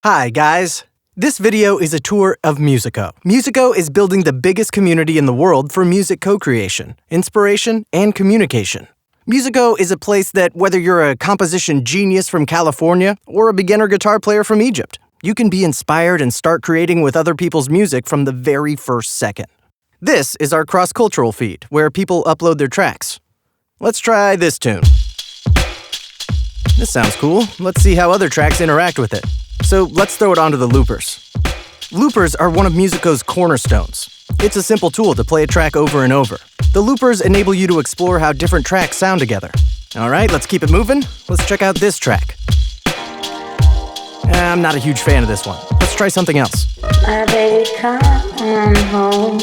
Hi, guys. This video is a tour of Musico. Musico is building the biggest community in the world for music co-creation, inspiration, and communication. Musico is a place that, whether you're a composition genius from California or a beginner guitar player from Egypt, you can be inspired and start creating with other people's music from the very first second. This is our cross-cultural feed, where people upload their tracks. Let's try this tune. This sounds cool. Let's see how other tracks interact with it. So let's throw it onto the loopers. Loopers are one of Musico's cornerstones. It's a simple tool to play a track over and over. The loopers enable you to explore how different tracks sound together. All right, let's keep it moving. Let's check out this track. I'm not a huge fan of this one. Let's try something else. My baby, come on home,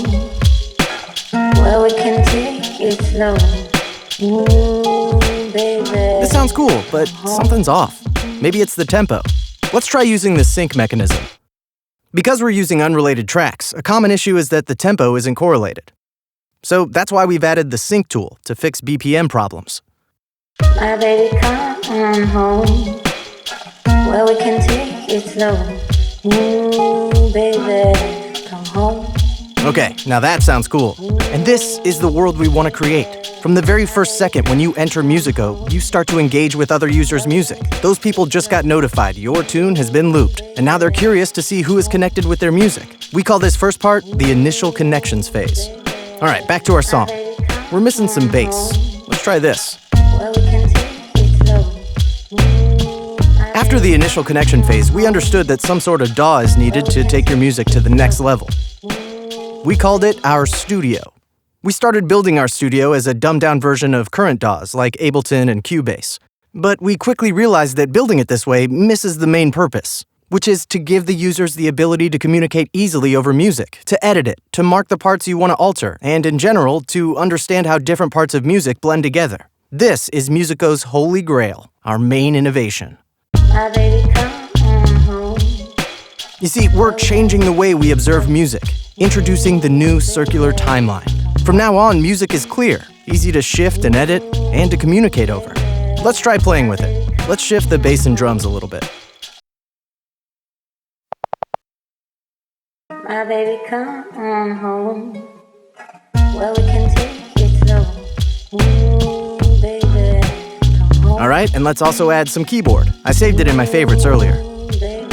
where we can take it slow. Ooh, baby. This sounds cool, but something's off. Maybe it's the tempo. Let's try using the sync mechanism. Because we're using unrelated tracks, a common issue is that the tempo isn't correlated. So that's why we've added the sync tool to fix BPM problems. My baby, come on home, where we can take it slow. Ooh, baby, come home. Okay, now that sounds cool. And this is the world we want to create. From the very first second when you enter Musico, you start to engage with other users' music. Those people just got notified your tune has been looped, and now they're curious to see who is connected with their music. We call this first part the initial connections phase. All right, back to our song. We're missing some bass. Let's try this. Where we can take it slow. Ooh, After the initial connection phase, we understood that some sort of DAW is needed to take your music to the next level. We called it our studio. We started building our studio as a dumbed-down version of current DAWs like Ableton and Cubase. But we quickly realized that building it this way misses the main purpose, which is to give the users the ability to communicate easily over music, to edit it, to mark the parts you want to alter, and in general, to understand how different parts of music blend together. This is Musico's holy grail, our main innovation. my baby, come on home. You see, we're changing the way we observe music, introducing the new circular timeline. From now on, music is clear, easy to shift and edit, and to communicate over. Let's try playing with it. Let's shift the bass and drums a little bit. My baby, come on home, where we can take it slow. Ooh, baby, come home. All right, and let's also add some keyboard. I saved it in my favorites earlier. Baby,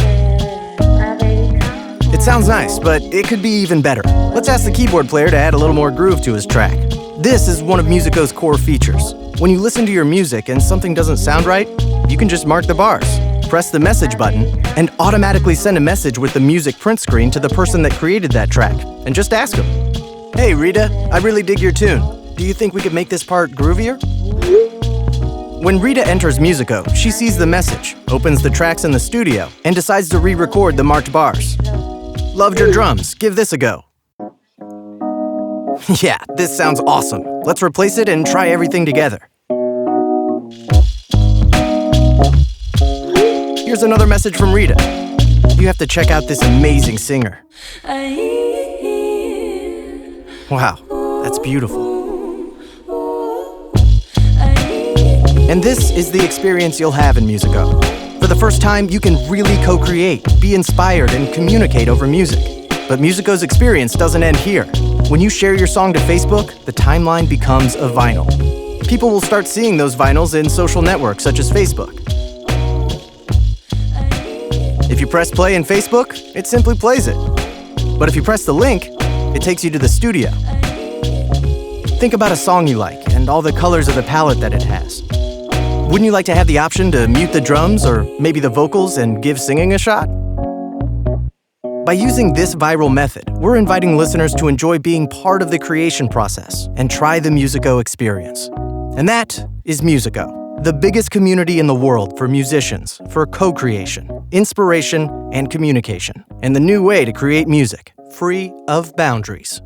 my baby, come. It sounds nice, but it could be even better. Let's ask the keyboard player to add a little more groove to his track. This is one of Musico's core features. When you listen to your music and something doesn't sound right, you can just mark the bars, press the message button, and automatically send a message with the music print screen to the person that created that track, and just ask them, "Hey Rita, I really dig your tune. Do you think we could make this part groovier?" When Rita enters Musico, she sees the message, opens the tracks in the studio, and decides to re-record the marked bars. Loved your drums, give this a go. Yeah, this sounds awesome. Let's replace it and try everything together. Here's another message from Rita. You have to check out this amazing singer. Wow, that's beautiful. And this is the experience you'll have in Musico. For the first time, you can really co-create, be inspired, and communicate over music. But Musico's experience doesn't end here. When you share your song to Facebook, the timeline becomes a vinyl. People will start seeing those vinyls in social networks such as Facebook. If you press play in Facebook, it simply plays it. But if you press the link, it takes you to the studio. Think about a song you like and all the colors of the palette that it has. Wouldn't you like to have the option to mute the drums or maybe the vocals and give singing a shot? By using this viral method, we're inviting listeners to enjoy being part of the creation process and try the Musico experience. And that is Musico, the biggest community in the world for musicians, for co-creation, inspiration, and communication, and the new way to create music, free of boundaries.